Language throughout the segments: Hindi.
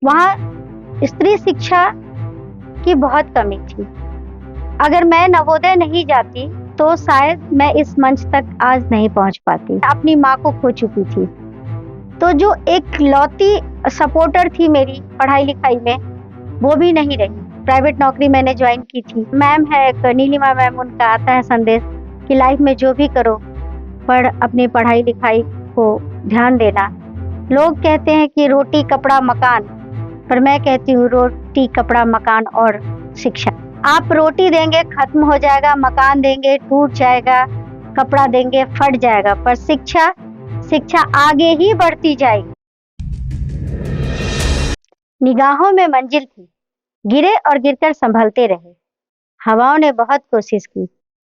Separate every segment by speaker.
Speaker 1: वहाँ स्त्री शिक्षा की बहुत कमी थी। अगर मैं नवोदय नहीं जाती तो शायद मैं इस मंच तक आज नहीं पहुंच पाती। अपनी माँ को खो चुकी थी, तो जो एक लौती सपोर्टर थी मेरी पढ़ाई लिखाई में, वो भी नहीं रही। प्राइवेट नौकरी मैंने ज्वाइन की थी। मैम है एक नीलिमा मैम, उनका आता है संदेश कि लाइफ में जो भी करो पर अपनी पढ़ाई लिखाई को ध्यान देना। लोग कहते हैं कि रोटी कपड़ा मकान, पर मैं कहती हूँ रोटी कपड़ा मकान और शिक्षा। आप रोटी देंगे खत्म हो जाएगा, मकान देंगे टूट जाएगा, कपड़ा देंगे फट जाएगा, पर शिक्षा आगे ही बढ़ती जाएगी। निगाहों में मंजिल थी, गिरे और गिरकर संभलते रहे। हवाओं ने बहुत कोशिश की,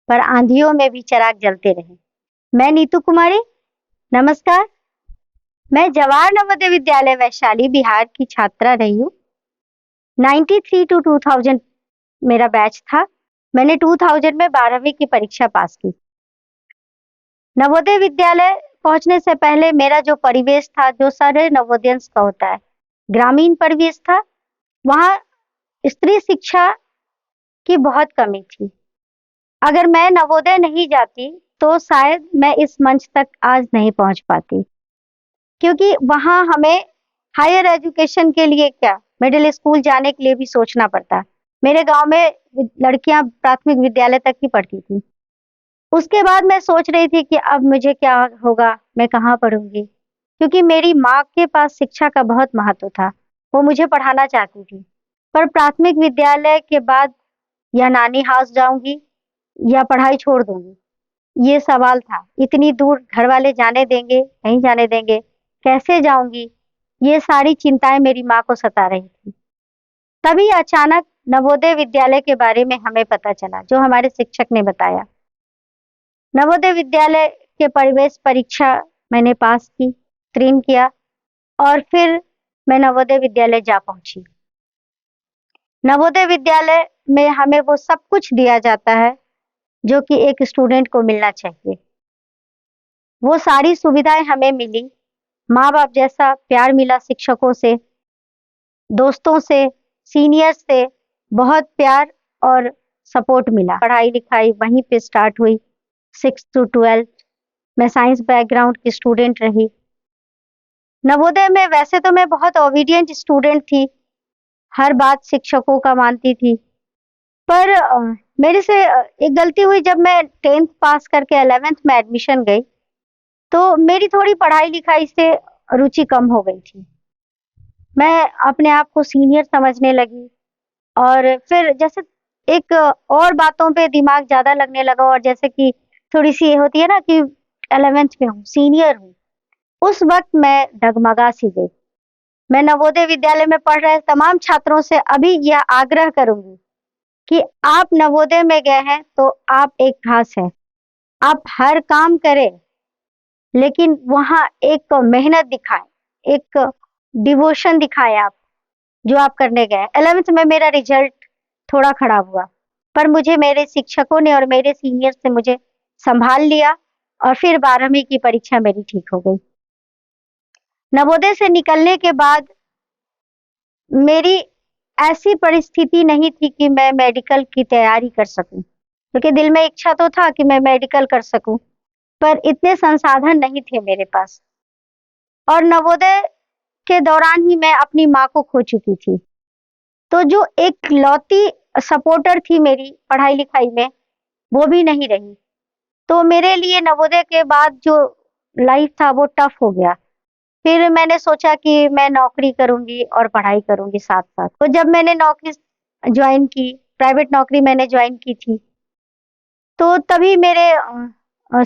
Speaker 1: पर आंधियों में भी चिराग जलते रहे। मैं नीतू कुमारी, नमस्कार। मैं जवाहर नवोदय विद्यालय वैशाली बिहार की छात्रा रही हूँ। 93 to 2000 मेरा बैच था। मैंने 2000 में 12वीं की परीक्षा पास की। नवोदय विद्यालय पहुंचने से पहले मेरा जो परिवेश था, जो सारे नवोदयंस का होता है, ग्रामीण परिवेश था। वहाँ स्त्री शिक्षा की बहुत कमी थी। अगर मैं नवोदय नहीं जाती तो शायद मैं इस मंच तक आज नहीं पहुंच पाती, क्योंकि वहां हमें हायर एजुकेशन के लिए क्या, मिडिल स्कूल जाने के लिए भी सोचना पड़ता। मेरे गांव में लड़कियां प्राथमिक विद्यालय तक ही पढ़ती थी। उसके बाद मैं सोच रही थी कि अब मुझे क्या होगा, मैं कहाँ पढ़ूंगी, क्योंकि मेरी माँ के पास शिक्षा का बहुत महत्व था। वो मुझे पढ़ाना चाहती थी, पर प्राथमिक विद्यालय के बाद या नानी हाउस जाऊंगी या पढ़ाई छोड़ दूंगी, ये सवाल था। इतनी दूर घर वाले जाने देंगे, नहीं जाने देंगे, कैसे जाऊंगी, ये सारी चिंताएं मेरी माँ को सता रही थी। तभी अचानक नवोदय विद्यालय के बारे में हमें पता चला, जो हमारे शिक्षक ने बताया। नवोदय विद्यालय के प्रवेश परीक्षा मैंने पास की, उत्तीर्ण किया, और फिर मैं नवोदय विद्यालय जा पहुंची। नवोदय विद्यालय में हमें वो सब कुछ दिया जाता है जो कि एक स्टूडेंट को मिलना चाहिए। वो सारी सुविधाएं हमें मिली। माँ बाप जैसा प्यार मिला, शिक्षकों से, दोस्तों से, सीनियर से बहुत प्यार और सपोर्ट मिला। पढ़ाई लिखाई वहीं पे स्टार्ट हुई, 6 to 12। मैं साइंस बैकग्राउंड की स्टूडेंट रही। नवोदय में वैसे तो मैं बहुत ओबीडियंट स्टूडेंट थी, हर बात शिक्षकों का मानती थी, पर मेरे से एक गलती हुई। जब मैं 10th पास करके 11th में एडमिशन गई तो मेरी थोड़ी पढ़ाई लिखाई से रुचि कम हो गई थी। मैं अपने आप को सीनियर समझने लगी, और फिर जैसे एक और बातों पे दिमाग ज्यादा लगने लगा, और जैसे कि थोड़ी सी ये होती है ना कि 11th में हूँ, सीनियर हूँ, उस वक्त मैं डगमगा सी गई। मैं नवोदय विद्यालय में पढ़ रहे तमाम छात्रों से अभी यह आग्रह करूंगी कि आप नवोदय में गए हैं तो आप एक घास है। आप हर काम करें, लेकिन वहां एक मेहनत दिखाएं, एक डिवोशन दिखाएं आप, जो आप करने गए। 11th में मेरा रिजल्ट थोड़ा खराब हुआ, पर मुझे मेरे शिक्षकों ने और मेरे सीनियर से मुझे संभाल लिया, और फिर 12वीं की परीक्षा मेरी ठीक हो गई। नवोदय से निकलने के बाद मेरी ऐसी परिस्थिति नहीं थी कि मैं मेडिकल की तैयारी कर सकूं, क्योंकि दिल में इच्छा तो था कि मैं मेडिकल कर सकूं, पर इतने संसाधन नहीं थे मेरे पास। और नवोदय के दौरान ही मैं अपनी माँ को खो चुकी थी, तो जो एक लौती सपोर्टर थी मेरी पढ़ाई लिखाई में, वो भी नहीं रही। तो मेरे लिए नवोदय के बाद जो लाइफ था वो टफ हो गया। फिर मैंने सोचा कि मैं नौकरी करूंगी और पढ़ाई करूंगी साथ साथ। तो जब मैंने नौकरी ज्वाइन की, प्राइवेट नौकरी मैंने ज्वाइन की थी, तो तभी मेरे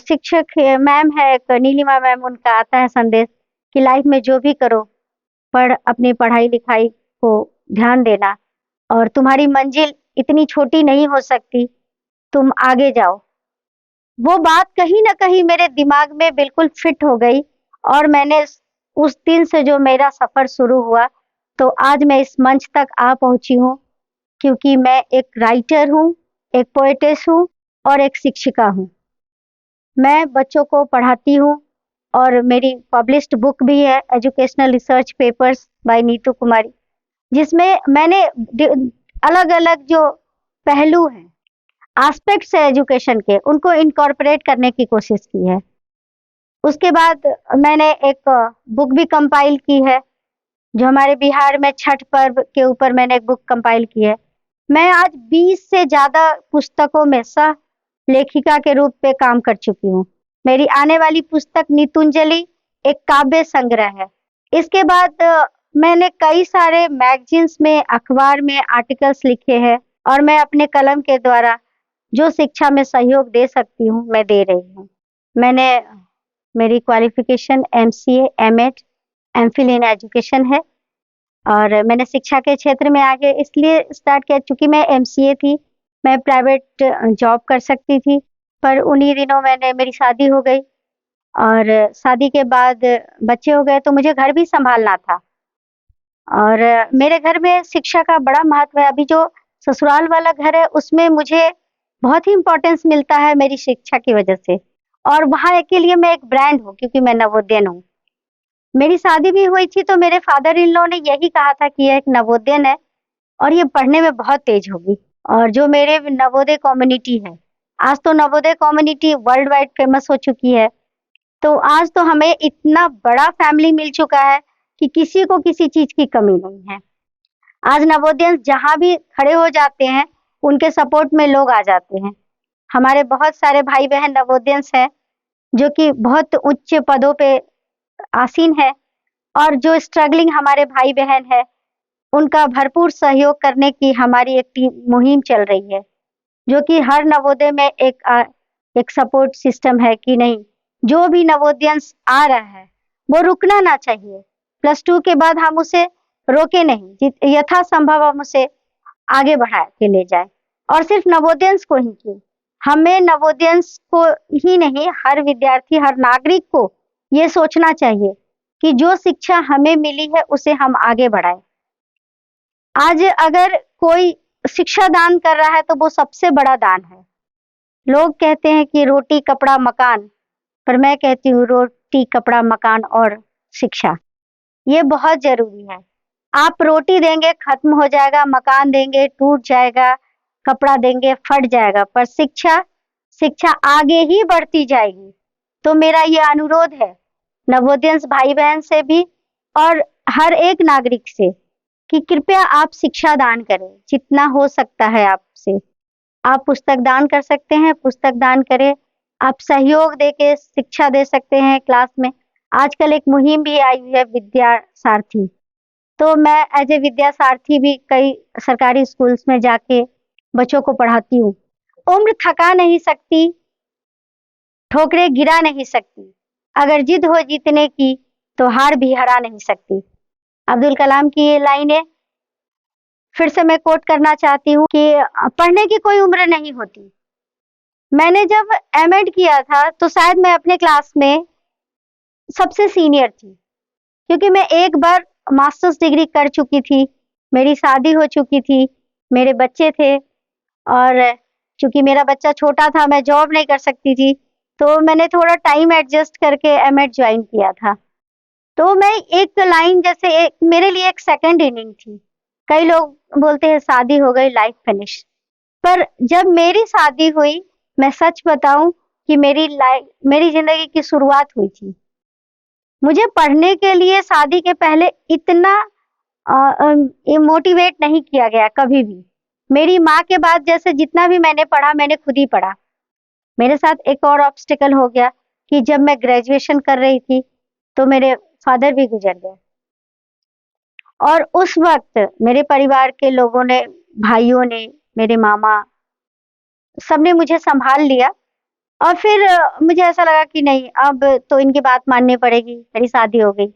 Speaker 1: शिक्षक मैम है एक नीलिमा मैम, उनका आता है संदेश कि लाइफ में जो भी करो पर अपनी पढ़ाई लिखाई को ध्यान देना, और तुम्हारी मंजिल इतनी छोटी नहीं हो सकती, तुम आगे जाओ। वो बात कहीं ना कहीं मेरे दिमाग में बिल्कुल फिट हो गई, और मैंने उस दिन से जो मेरा सफर शुरू हुआ, तो आज मैं इस मंच तक आ पहुंची हूँ, क्योंकि मैं एक राइटर हूँ, एक पोएटेस हूँ और एक शिक्षिका हूँ। मैं बच्चों को पढ़ाती हूँ, और मेरी पब्लिश्ड बुक भी है, educational research papers by Neetu Kumari. जिसमें मैंने अलग अलग जो पहलू हैं, एस्पेक्ट्स है एजुकेशन के, उनको इनकॉर्पोरेट करने की कोशिश की है। उसके बाद मैंने एक बुक भी कंपाइल की है, जो हमारे बिहार में छठ पर्व के ऊपर मैंने एक बुक कंपाइल की है। मैं आज 20 से ज्यादा पुस्तकों में सह लेखिका के रूप में काम कर चुकी हूँ। मेरी आने वाली पुस्तक नीतुंजलि एक काव्य संग्रह है। इसके बाद मैंने कई सारे मैगजीन्स में, अखबार में आर्टिकल्स लिखे हैं, और मैं अपने कलम के द्वारा जो शिक्षा में सहयोग दे सकती हूँ मैं दे रही हूँ। मैंने मेरी qualification MCA, MEd, MPhil in education है, और मैंने शिक्षा के क्षेत्र में आगे इसलिए स्टार्ट किया चूंकि मैं एमसीए थी, मैं प्राइवेट जॉब कर सकती थी, पर उन्हीं दिनों मेरी शादी हो गई, और शादी के बाद बच्चे हो गए तो मुझे घर भी संभालना था, और मेरे घर में शिक्षा का बड़ा महत्व है। अभी जो ससुराल वाला घर है उसमें मुझे बहुत ही इम्पोर्टेंस मिलता है मेरी शिक्षा की वजह से, और वहाँ के लिए मैं एक ब्रांड हूँ क्योंकि मैं नवोदयन हूँ। मेरी शादी भी हुई थी तो मेरे फादर इन लॉ ने यही कहा था कि यह एक नवोदयन है और ये पढ़ने में बहुत तेज होगी। और जो मेरे नवोदय कम्युनिटी है, आज तो Navodaya community world wide famous हो चुकी है, तो आज तो हमें इतना बड़ा फैमिली मिल चुका है कि किसी को किसी चीज की कमी नहीं है। आज नवोदयन जहां भी खड़े हो जाते हैं उनके सपोर्ट में लोग आ जाते हैं। हमारे बहुत सारे भाई बहन नवोदयंस हैं जो कि बहुत उच्च पदों पे आसीन है, और जो स्ट्रगलिंग हमारे भाई बहन है उनका भरपूर सहयोग करने की हमारी एक टीम मुहिम चल रही है, जो कि हर नवोदय में एक सपोर्ट सिस्टम है कि नहीं, जो भी नवोदयंस आ रहा है वो रुकना ना चाहिए। +2 के बाद हम उसे रोके नहीं, यथासंभव हम उसे आगे बढ़ा के ले जाए। और सिर्फ नवोदयंस को ही क्यों, हमें नवोदयंस को ही नहीं, हर विद्यार्थी, हर नागरिक को ये सोचना चाहिए कि जो शिक्षा हमें मिली है उसे हम आगे बढ़ाएं। आज अगर कोई शिक्षा दान कर रहा है तो वो सबसे बड़ा दान है। लोग कहते हैं कि रोटी कपड़ा मकान, पर मैं कहती हूँ रोटी कपड़ा मकान और शिक्षा, ये बहुत जरूरी है। आप रोटी देंगे खत्म हो जाएगा, मकान देंगे टूट जाएगा, कपड़ा देंगे फट जाएगा, पर शिक्षा, शिक्षा आगे ही बढ़ती जाएगी। तो मेरा ये अनुरोध है नवोदयंस भाई बहन से भी और हर एक नागरिक से कि कृपया आप शिक्षा दान करें, जितना हो सकता है आपसे। आप पुस्तक दान कर सकते हैं, पुस्तक दान करें। आप सहयोग देके शिक्षा दे सकते हैं क्लास में। आजकल एक मुहिम भी आई हुई है विद्या सारथी, तो मैं एज ए विद्या सारथी भी कई सरकारी स्कूल्स में जाके बच्चों को पढ़ाती हूँ। उम्र थका नहीं सकती, ठोकरें गिरा नहीं सकती, अगर जिद हो जीतने की तो हार भी हरा नहीं सकती। अब्दुल कलाम की ये लाइनें फिर से मैं कोट करना चाहती हूँ कि पढ़ने की कोई उम्र नहीं होती। मैंने जब एमएड किया था तो शायद मैं अपने क्लास में सबसे सीनियर थी, क्योंकि मैं एक बार मास्टर्स डिग्री कर चुकी थी, मेरी शादी हो चुकी थी, मेरे बच्चे थे, और चूंकि मेरा बच्चा छोटा था मैं जॉब नहीं कर सकती थी, तो मैंने थोड़ा टाइम एडजस्ट करके एमएड ज्वाइन किया था। तो मैं एक लाइन जैसे मेरे लिए एक सेकंड इनिंग थी। कई लोग बोलते हैं शादी हो गई लाइफ फिनिश, पर जब मेरी शादी हुई, मैं सच बताऊं कि मेरी जिंदगी की शुरुआत हुई थी। मुझे पढ़ने के लिए शादी के पहले इतना मोटिवेट नहीं किया गया कभी भी। मेरी माँ के बाद जैसे जितना भी मैंने पढ़ा मैंने खुद ही पढ़ा। मेरे साथ एक और ऑब्स्टिकल हो गया कि जब मैं ग्रेजुएशन कर रही थी तो मेरे फादर भी गुजर गए, और उस वक्त मेरे परिवार के लोगों ने, भाइयों ने, मेरे मामा, सबने मुझे संभाल लिया। और फिर मुझे ऐसा लगा कि नहीं, अब तो इनकी बात माननी पड़ेगी, मेरी शादी हो गई।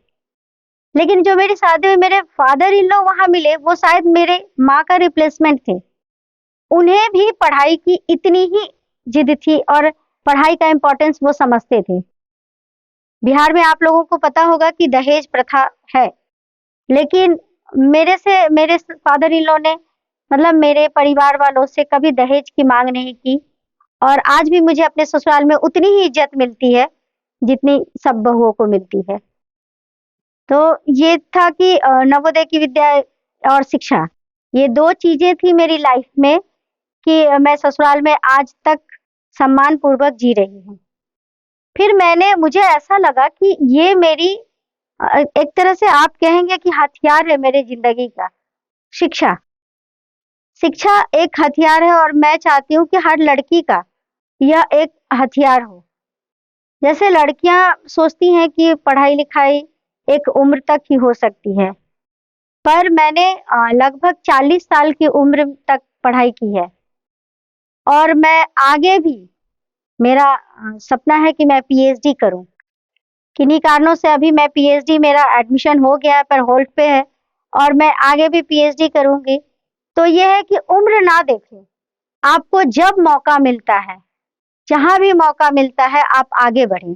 Speaker 1: लेकिन जो मेरी शादी हुई, मेरे फादर इन लॉ वहां मिले, वो शायद मेरे माँ का रिप्लेसमेंट थे। उन्हें भी पढ़ाई की इतनी ही जिद थी और पढ़ाई का इम्पोर्टेंस वो समझते थे। बिहार में आप लोगों को पता होगा कि दहेज प्रथा है, लेकिन मेरे फादर इन लॉ ने, मतलब मेरे परिवार वालों से कभी दहेज की मांग नहीं की, और आज भी मुझे अपने ससुराल में उतनी ही इज्जत मिलती है जितनी सब बहुओं को मिलती है। तो ये था कि नवोदय की विद्या और शिक्षा, ये 2 चीज़ें थी मेरी लाइफ में कि मैं ससुराल में आज तक सम्मानपूर्वक जी रही हूँ। फिर मुझे ऐसा लगा कि ये मेरी एक तरह से आप कहेंगे कि हथियार है मेरे ज़िंदगी का, शिक्षा। शिक्षा एक हथियार है और मैं चाहती हूँ कि हर लड़की का यह एक हथियार हो। जैसे लड़कियाँ सोचती हैं कि पढ़ाई-लिखाई एक उम्र तक ही हो सकती है, पर मैंने लगभग 40 साल की उम्र तक पढ़ाई की है और मैं आगे भी मेरा सपना है कि मैं पीएचडी करूँ। किन्हीं कारणों से अभी मैं पीएचडी मेरा एडमिशन हो गया है पर होल्ड पे है और मैं आगे भी पीएचडी करूँगी। तो ये है कि उम्र ना देखें, आपको जब मौका मिलता है, जहाँ भी मौका मिलता है आप आगे बढ़ें।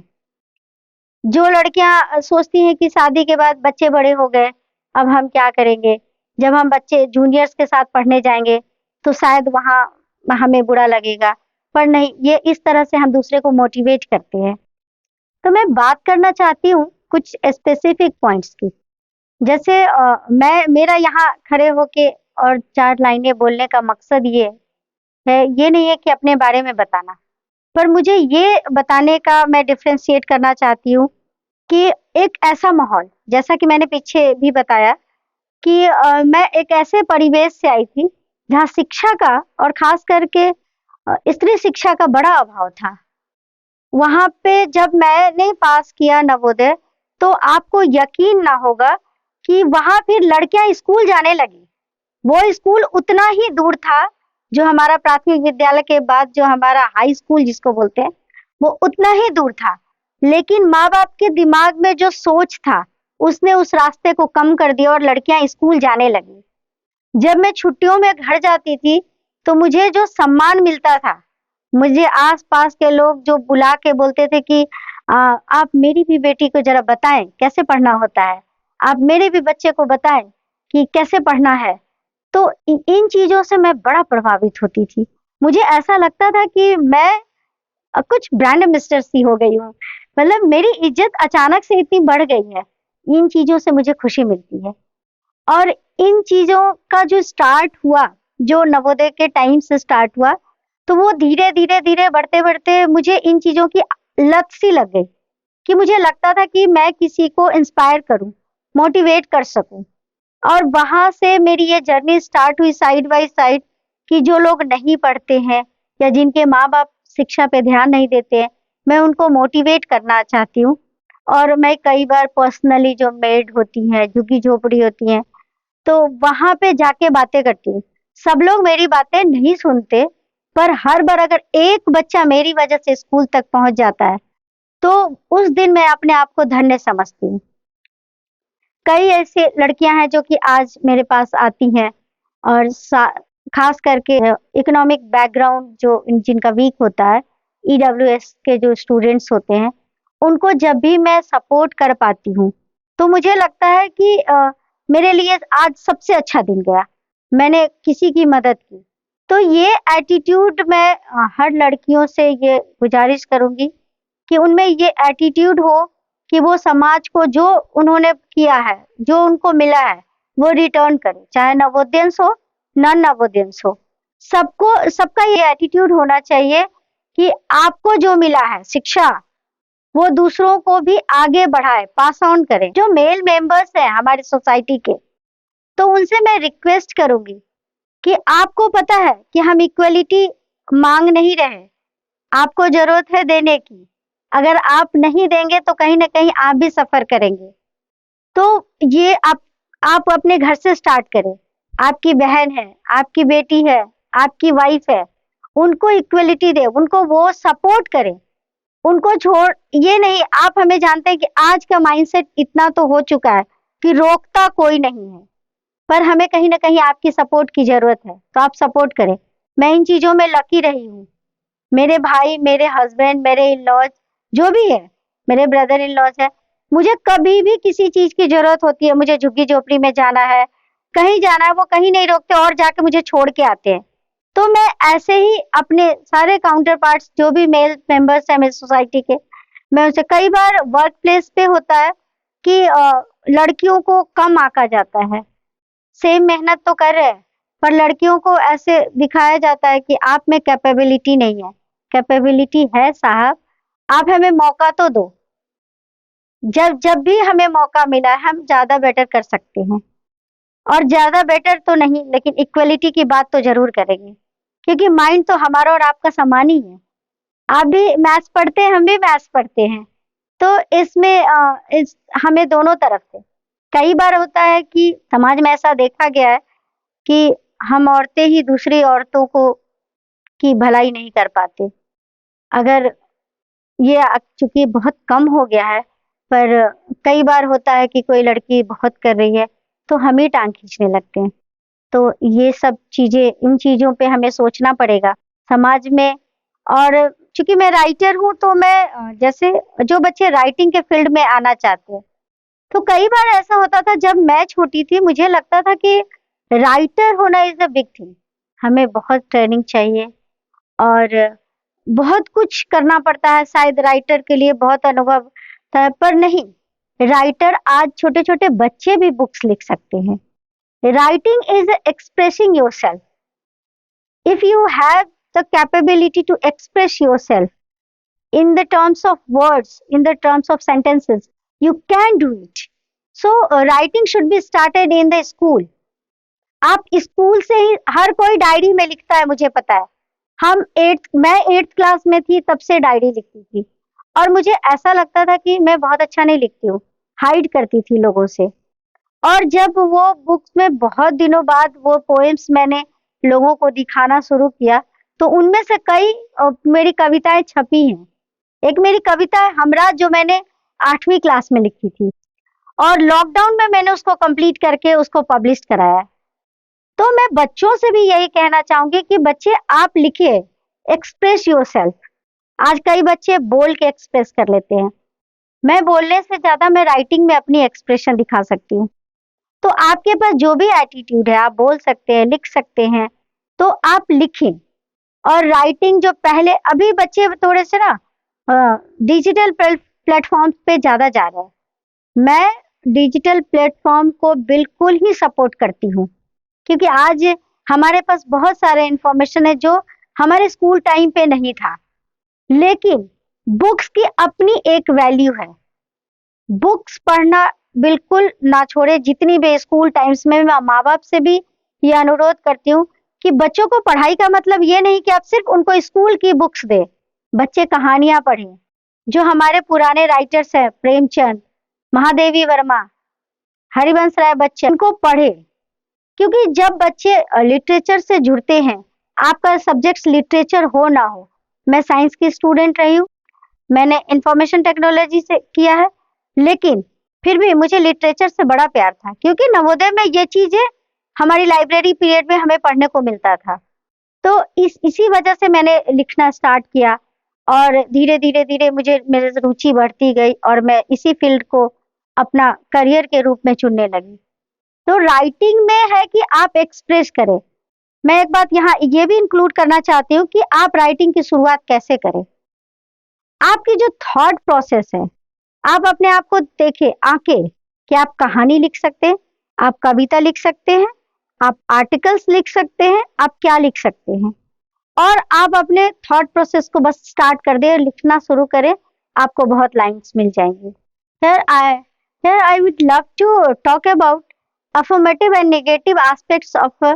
Speaker 1: जो लड़कियां सोचती हैं कि शादी के बाद बच्चे बड़े हो गए, अब हम क्या करेंगे? जब हम बच्चे जूनियर्स के साथ पढ़ने जाएँगे, तो शायद वहाँ हमें बुरा लगेगा। पर नहीं, ये इस तरह से हम दूसरे को मोटिवेट करते हैं। तो मैं बात करना चाहती हूँ कुछ स्पेसिफिक पॉइंट्स की। जैसे मेरा यहाँ खड़े होके और 4 लाइनें बोलने का मकसद ये नहीं है कि अपने बारे में बताना। पर मुझे ये बताने का मैं डिफरेंशिएट करना चाहती हूँ कि एक ऐसा माहौल, जैसा कि मैंने पीछे भी बताया कि मैं एक ऐसे परिवेश से आई थी, जहाँ शिक्षा का और ख़ास करके स्त्री शिक्षा का बड़ा अभाव था। वहाँ पे जब मैंने पास किया नवोदय, तो आपको यकीन ना होगा कि वहाँ फिर लड़कियाँ स्कूल जाने लगीं। वो स्कूल उतना ही दूर था, जो हमारा प्राथमिक विद्यालय के बाद जो हमारा हाई स्कूल जिसको बोलते हैं, वो उतना ही दूर था। लेकिन माँ-बाप के दिमाग में जो सोच था, उसने उस रास्ते को कम कर दिया और लड़कियाँ स्कूल जाने लगीं। जब मैं छुट्टियों में घर जाती थी, तो मुझे जो सम्मान मिलता था, मुझे आस-पास के लोग जो बुला के बोलते थे कि आप मेरी भी बेटी को ज़रा बताएँ, कैसे पढ़ना होता है? आप मेरे भी बच्चे को बताएँ कि कैसे पढ़ना है? तो इन चीज़ों से मैं बड़ा प्रभावित होती थी। मुझे ऐसा लगता था कि मैं कुछ ब्रांड एम्बेसडर सी हो गई हूँ। मतलब मेरी इज़्ज़त अचानक से इतनी बढ़ गई है। इन चीज़ों से मुझे खुशी मिलती है और इन चीज़ों का जो स्टार्ट हुआ, जो नवोदय के टाइम से स्टार्ट हुआ, तो वो धीरे-धीरे बढ़ते-बढ़ते मुझे इन चीज़ों की लत सी लग गई कि मुझे लगता था कि मैं किसी को इंस्पायर करूँ, मोटिवेट कर सकूँ। और वहाँ से मेरी ये जर्नी स्टार्ट हुई साइड बाय साइड कि जो लोग नहीं पढ़ते हैं या जिनके माँ-बाप शिक्षा पे ध्यान नहीं देते हैं, मैं उनको मोटिवेट करना चाहती हूँ। और मैं कई बार पर्सनली जो मेड होती हैं, झुग्गी-झोपड़ी होती हैं, तो वहाँ पे जाके बातें करती हूँ। सब लोग मेरी बातें नहीं सुनते, पर हर बार अगर एक बच्चा मेरी वजह से स्कूल तक पहुँच जाता है, तो उस दिन मैं अपने आप को धन्य समझती हूँ। कई ऐसी लड़कियां हैं जो कि आज मेरे पास आती हैं और खास करके इकोनॉमिक बैकग्राउंड जो जिनका वीक होता है, ईडब्ल्यूएस के जो स्टूडेंट्स होते हैं, उनको जब भी मैं सपोर्ट कर पाती हूँ, तो मुझे लगता है कि मेरे लिए आज सबसे अच्छा दिन गया। मैंने किसी की मदद की। तो ये एटीट्यूड मैं हर लड़कियों से ये गुजारिश करूँगी कि उनमें ये एटीट्यूड हो कि वो समाज को जो उन्होंने किया है, जो उनको मिला है, वो रिटर्न करें, चाहे नवोदयंस हो, नॉन नवोदयंस हो। सबका ये एटीट्यूड होना चाहिए कि आपको जो मिला है शिक्षा, वो दूसरों को भी आगे बढ़ाए, पास ऑन करें। जो मेल मेंबर्स हैं हमारी सोसाइटी के, तो उनसे मैं रिक्वेस्ट करूँगी कि आपको पता है कि हम इक्वलिटी माँग नहीं रहे, आपको ज़रूरत है देने की। अगर आप नहीं देंगे तो कहीं न कहीं आप भी सफ़र करेंगे। तो ये आप अपने घर से स्टार्ट करें। आपकी बहन है, आपकी बेटी है, आपकी वाइफ़ है, उनको इक्वलिटी दें, उनको वो सपोर्ट करें। उनको छोड़ ये नहीं, आप हमें जानते हैं कि आज का माइंडसेट इतना तो हो चुका है कि रोकता कोई नहीं है। पर हमें कहीं न कहीं आपकी सपोर्ट की ज़रूरत है, तो आप सपोर्ट करें। मैं इन चीज़ों में लकी रही हूँ। मेरे भाई, मेरे हस्बैंड, मेरे इन-लॉज़ जो भी है, मेरे ब्रदर इन-लॉज़ हैं, मुझे कभी भी किसी चीज़ की ज़रूरत होती है, मुझे झुग्गी-झोपड़ी में जाना है, कहीं जाना है, वो कहीं नहीं रोकते और जाके मुझे छोड़ के आते हैं। तो मैं ऐसे ही अपने सारे काउंटर पार्ट्स जो भी मेल मेंबर्स हैं मेरी सोसाइटी के, मैं उनसे कई बार वर्क प्लेस पे होता है कि लड़कियों को कम आँका जाता है। सेम मेहनत तो कर रहे हैं, पर लड़कियों को ऐसे दिखाया जाता है कि आप में कैपेबिलिटी नहीं है। कैपेबिलिटी है साहब, आप हमें मौका तो दो। जब जब भी हमें मौका मिला है, हम ज़्यादा बेटर कर सकते हैं। और ज़्यादा बेटर तो नहीं, लेकिन इक्वलिटी की बात तो ज़रूर करेंगे, क्योंकि माइंड तो हमारा और आपका समान ही है। आप भी मैथ्स पढ़ते हैं, हम भी मैथ्स पढ़ते हैं। तो इसमें हमें दोनों तरफ से कई बार होता है कि समाज में ऐसा देखा गया है कि हम औरतें ही दूसरी औरतों को की भलाई नहीं कर पाते। अगर ये चूँकि बहुत कम हो गया है, पर कई बार होता है कि कोई लड़की बहुत कर रही है, तो हम ही टाँग खींचने लगते हैं। तो ये सब चीज़ें, इन चीज़ों पे हमें सोचना पड़ेगा समाज में। और चूँकि मैं राइटर हूँ, तो मैं जैसे जो बच्चे राइटिंग के फील्ड में आना चाहते हैं, तो कई बार ऐसा होता था जब मैं छोटी थी, मुझे लगता था कि राइटर होना इज़ अ बिग थिंग। हमें बहुत ट्रेनिंग चाहिए और बहुत कुछ करना पड़ता है, शायद राइटर के लिए बहुत अनुभव था, पर नहीं, राइटर आज छोटे-छोटे बच्चे भी बुक्स लिख सकते हैं। Writing is expressing yourself. If you have the capability to express yourself in the terms of words, in the terms of sentences, you can do it. So, writing should be started in the school. आप स्कूल से ही, हर कोई डायरी में लिखता है, मुझे पता है। मैं 8th क्लास में थी, तब से डायरी लिखती थी और मुझे ऐसा लगता था कि मैं बहुत अच्छा नहीं लिखती हूँ, हाइड करती थी लोगों से। और जब वो बुक्स में बहुत दिनों बाद वो पोएम्स मैंने लोगों को दिखाना शुरू किया, तो उनमें से कई मेरी कविताएं छपी हैं। एक मेरी कविता है हमराज, जो मैंने 8वीं क्लास में लिखी थी और लॉकडाउन में मैंने उसको कंप्लीट करके उसको पब्लिश कराया है। तो मैं बच्चों से भी यही कहना चाहूंगी कि बच्चे आप लिखिए, एक्सप्रेस योरसेल्फ। आज कई बच्चे बोल के एक्सप्रेस कर लेते हैं, मैं बोलने से ज्यादा मैं राइटिंग में अपनी एक्सप्रेशन दिखा सकती हूँ। तो आपके पास जो भी एटीट्यूड है, आप बोल सकते हैं, लिख सकते हैं, तो आप लिखें। और राइटिंग जो पहले, अभी बच्चे थोड़े से ना डिजिटल प्लेटफॉर्म्स पे ज्यादा जा रहे हैं। मैं डिजिटल प्लेटफॉर्म को बिल्कुल ही सपोर्ट करती हूँ, क्योंकि आज हमारे पास बहुत सारे इंफॉर्मेशन है जो हमारे स्कूल टाइम पे नहीं था। लेकिन बुक्स की अपनी एक वैल्यू है, बुक्स पढ़ना बिल्कुल ना छोड़े। जितनी भी स्कूल टाइम्स में मैं माँ बाप से भी ये अनुरोध करती हूँ कि बच्चों को पढ़ाई का मतलब ये नहीं कि आप सिर्फ उनको स्कूल की बुक्स दे, बच्चे कहानियां पढ़ें। जो हमारे पुराने राइटर्स हैं, प्रेमचंद, महादेवी वर्मा, हरिवंश राय बच्चन, इनको पढ़े, क्योंकि जब बच्चे लिटरेचर से जुड़ते हैं, आपका सब्जेक्ट लिटरेचर हो ना हो, मैं साइंस की स्टूडेंट रही हूँ, मैंने इंफॉर्मेशन टेक्नोलॉजी से किया है, लेकिन फिर भी मुझे लिटरेचर से बड़ा प्यार था, क्योंकि नवोदय में ये चीजें हमारी लाइब्रेरी पीरियड में हमें पढ़ने को मिलता था। तो इसी वजह से मैंने लिखना स्टार्ट किया और धीरे धीरे धीरे मुझे मेरी रुचि बढ़ती गई और मैं इसी फील्ड को अपना करियर के रूप में चुनने लगी। तो राइटिंग में है कि आप एक्सप्रेस करें। मैं एक बात यहाँ ये भी इंक्लूड करना चाहती हूँ कि आप राइटिंग की शुरुआत कैसे करें। आपकी जो थॉट प्रोसेस है, आप अपने आप को देखें आके कि आप कहानी लिख सकते हैं, आप कविता लिख सकते हैं, आप आर्टिकल्स लिख सकते हैं, आप क्या लिख सकते हैं, और आप अपने थॉट प्रोसेस को बस स्टार्ट कर दें, लिखना शुरू करें, आपको बहुत लाइन्स मिल जाएंगी। Here I would love to talk about affirmative and negative aspects of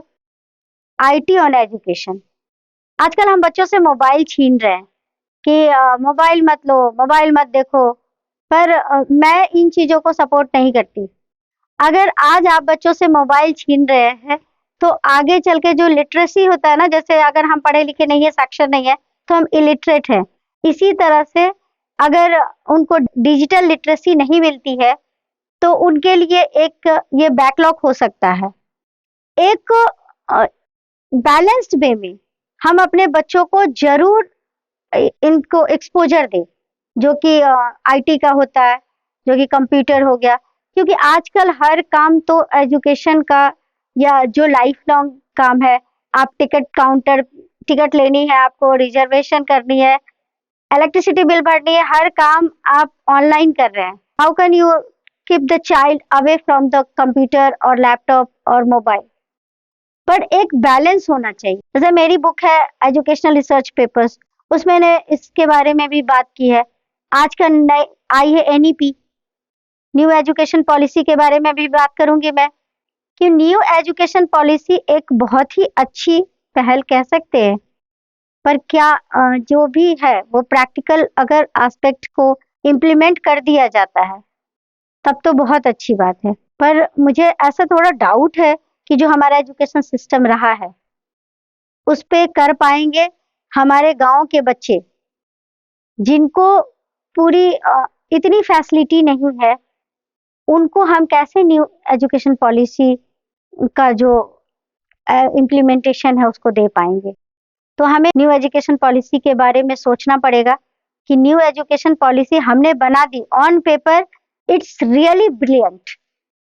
Speaker 1: IT on education. आजकल हम बच्चों से मोबाइल छीन रहे हैं कि मोबाइल मत लो, मोबाइल मत देखो, पर मैं इन चीजों को सपोर्ट नहीं करती। अगर आज आप बच्चों से मोबाइल छीन रहे हैं, तो आगे चल के जो लिटरेसी होता है ना, जैसे अगर हम पढ़े लिखे नहीं है, साक्षर नहीं है, तो हम इलिटरेट हैं। इसी तरह से अगर उनको डिजिटल लिटरेसी नहीं मिलती है, तो उनके लिए एक ये बैकलॉग हो सकता है। एक बैलेंस्ड वे में हम अपने बच्चों को जरूर इनको एक्सपोजर दें, जो कि आईटी का होता है, जो कि कंप्यूटर हो गया, क्योंकि आजकल हर काम तो एजुकेशन का या जो लाइफ लॉन्ग काम है, आप टिकट लेनी है, आपको रिजर्वेशन करनी है, इलेक्ट्रिसिटी बिल भरनी है, हर काम आप ऑनलाइन कर रहे हैं। How can you keep the child away from the computer और लैपटॉप और मोबाइल, पर एक बैलेंस होना चाहिए। जैसे मेरी बुक है एजुकेशनल रिसर्च पेपर्स, उसमें मैंने इसके बारे में भी बात की है। आजकल नई आई है एनईपी, न्यू एजुकेशन पॉलिसी के बारे में भी बात करूंगी मैं, कि न्यू एजुकेशन पॉलिसी एक बहुत ही अच्छी पहल कह सकते हैं, पर क्या जो भी है वो प्रैक्टिकल अगर एस्पेक्ट को इम्प्लीमेंट कर दिया जाता है तब तो बहुत अच्छी बात है। पर मुझे ऐसा थोड़ा डाउट है कि जो हमारा एजुकेशन सिस्टम रहा है उस पे कर पाएंगे हमारे गांव के बच्चे, जिनको पूरी इतनी फैसिलिटी नहीं है, उनको हम कैसे न्यू एजुकेशन पॉलिसी का जो इम्प्लीमेंटेशन है उसको दे पाएंगे। तो हमें न्यू एजुकेशन पॉलिसी के बारे में सोचना पड़ेगा कि न्यू एजुकेशन पॉलिसी हमने बना दी on paper, it's really brilliant,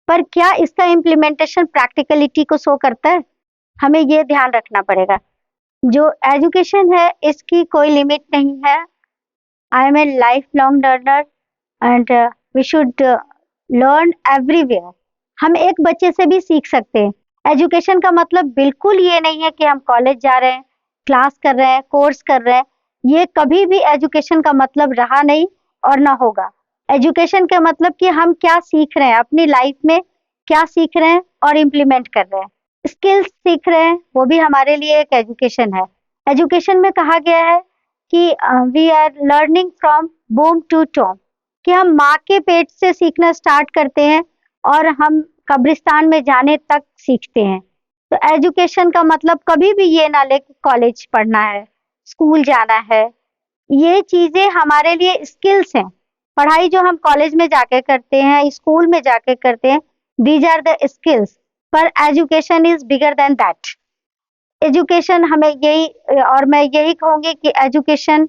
Speaker 1: पर क्या इसका इम्प्लीमेंटेशन प्रैक्टिकलिटी को शो करता है? हमें ये ध्यान रखना पड़ेगा। जो एजुकेशन है इसकी कोई लिमिट नहीं है। I am a lifelong learner and we should learn everywhere. हम एक बच्चे से भी सीख सकते हैं। एजुकेशन का मतलब बिल्कुल ये नहीं है कि हम कॉलेज जा रहे हैं, क्लास कर रहे हैं, कोर्स कर रहे हैं। ये कभी भी एजुकेशन का मतलब रहा नहीं और ना होगा। एजुकेशन का मतलब कि हम क्या सीख रहे हैं, अपनी लाइफ में क्या सीख रहे हैं और इम्प्लीमेंट कर रहे हैं, स्किल्स सीख रहे हैं, वो भी हमारे लिए एक एजुकेशन है। एजुकेशन में कहा गया है कि वी आर लर्निंग फ्रॉम बूम टू टॉम, कि हम माँ के पेट से सीखना स्टार्ट करते हैं और हम कब्रिस्तान में जाने तक सीखते हैं। तो एजुकेशन का मतलब कभी भी ये ना ले कि कॉलेज पढ़ना है, स्कूल जाना है। ये चीजें हमारे लिए स्किल्स हैं। पढ़ाई जो हम कॉलेज में जाके करते हैं, स्कूल में जाके करते हैं, दीज आर द स्किल्स, पर education is bigger than that. Education हमें यही, और मैं यही कहूंगी कि एजुकेशन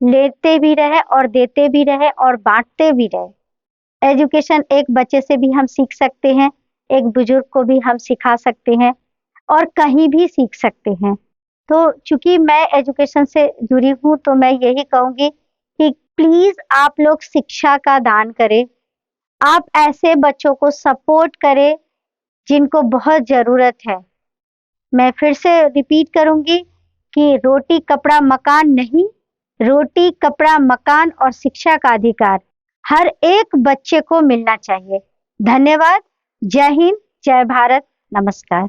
Speaker 1: लेते भी रहे और देते भी रहे और बांटते भी रहे। एजुकेशन एक बच्चे से भी हम सीख सकते हैं, एक बुजुर्ग को भी हम सिखा सकते हैं और कहीं भी सीख सकते हैं। तो चूंकि मैं एजुकेशन से जुड़ी हूँ तो मैं यही कहूंगी कि प्लीज आप लोग शिक्षा का दान करें। आप ऐसे बच्चों को सपोर्ट करें जिनको बहुत जरूरत है। मैं फिर से रिपीट करूंगी कि रोटी कपड़ा मकान नहीं, रोटी कपड़ा मकान और शिक्षा का अधिकार हर एक बच्चे को मिलना चाहिए। धन्यवाद। जय हिंद, जय भारत, नमस्कार।